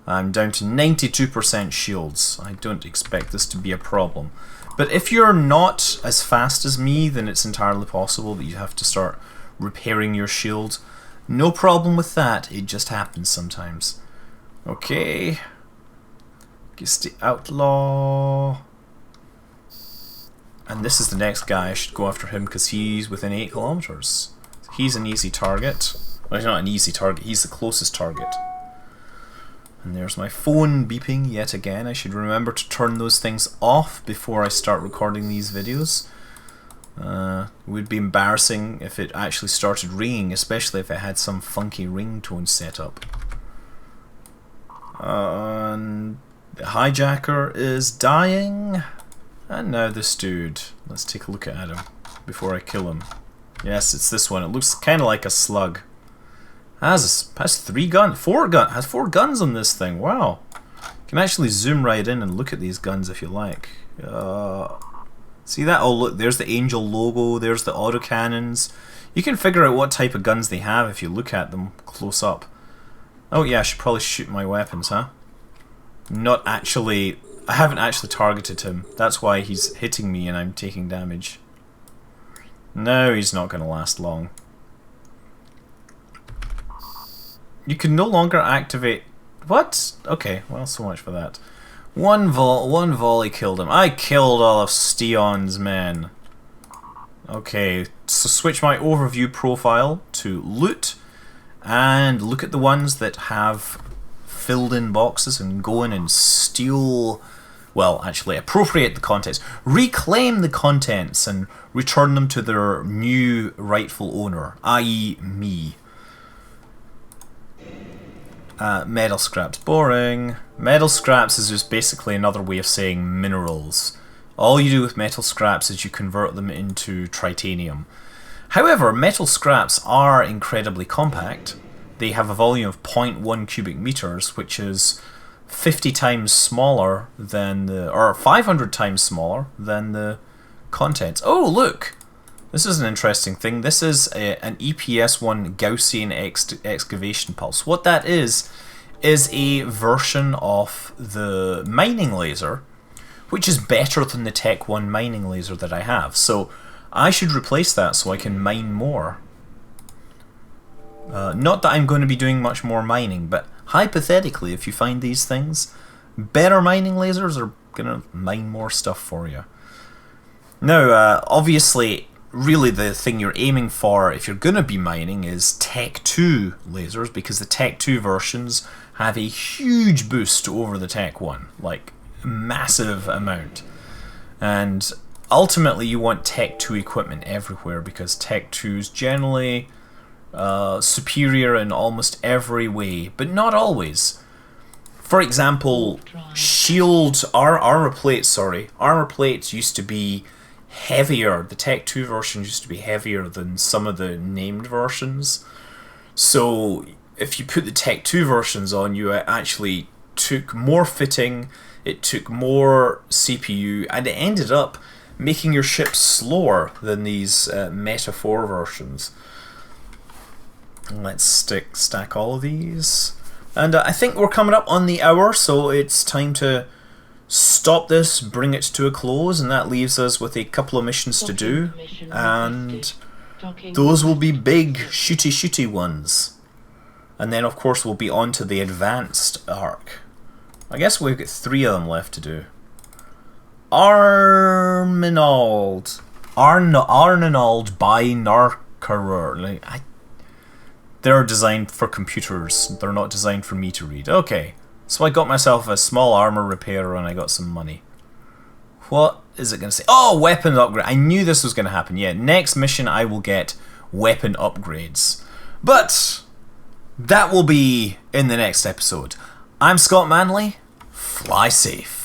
I'm down to 92% shields. I don't expect this to be a problem. But if you're not as fast as me, then it's entirely possible that you have to start repairing your shield. No problem with that, it just happens sometimes. Okay. Gets the outlaw. And this is the next guy. I should go after him because he's within 8 kilometers. He's an easy target. Well, he's not an easy target, he's the closest target. And there's my phone beeping yet again. I should remember to turn those things off before I start recording these videos. It would be embarrassing if it actually started ringing, especially if it had some funky ringtone set up. And the hijacker is dying. And now this dude. Let's take a look at him before I kill him. Yes, it's this one. It looks kind of like a slug. Has 4 guns on this thing. Wow. You can actually zoom right in and look at these guns if you like. See that? Oh look, there's the Angel logo, there's the autocannons. You can figure out what type of guns they have if you look at them close up. Oh yeah, I should probably shoot my weapons, huh? Not actually... I haven't actually targeted him. That's why he's hitting me and I'm taking damage. No, he's not going to last long. You can no longer activate... What? Okay, well, so much for that. One volley killed him. I killed all of Steon's men. Okay, so switch my overview profile to loot. And look at the ones that have filled in boxes and go in and steal... Well, actually, appropriate the contents. Reclaim the contents and return them to their new rightful owner, i.e. me. Metal scraps. Boring. Metal scraps is just basically another way of saying minerals. All you do with metal scraps is you convert them into titanium. However, metal scraps are incredibly compact. They have a volume of 0.1 cubic meters, which is 50 times smaller than the... or 500 times smaller than the contents. Oh, look! This is an interesting thing. This is an EPS1 Gaussian excavation pulse. What that is a version of the mining laser, which is better than the Tech 1 mining laser that I have. So I should replace that so I can mine more. Not that I'm going to be doing much more mining, but hypothetically, if you find these things, better mining lasers are going to mine more stuff for you. Now, obviously, really the thing you're aiming for if you're going to be mining is Tech 2 lasers, because the Tech 2 versions have a huge boost over the Tech 1, like massive amount. And ultimately you want Tech 2 equipment everywhere, because Tech 2's generally superior in almost every way, but not always. For example, armor plates used to be heavier. The Tech 2 version used to be heavier than some of the named versions. So if you put the Tech 2 versions on, you actually took more fitting, it took more CPU, and it ended up making your ship slower than these Meta 4 versions. Let's stack all of these. And I think we're coming up on the hour, so it's time to stop this, bring it to a close, and that leaves us with a couple of missions to do, and those will be big shooty ones. And then of course we'll be on to the advanced arc. I guess we've got 3 of them left to do. Arnald by They're designed for computers. They're not designed for me to read. Okay, so I got myself a small armor repairer and I got some money. What is it going to say? Oh, weapon upgrade. I knew this was going to happen. Yeah, next mission I will get weapon upgrades. But that will be in the next episode. I'm Scott Manley. Fly safe.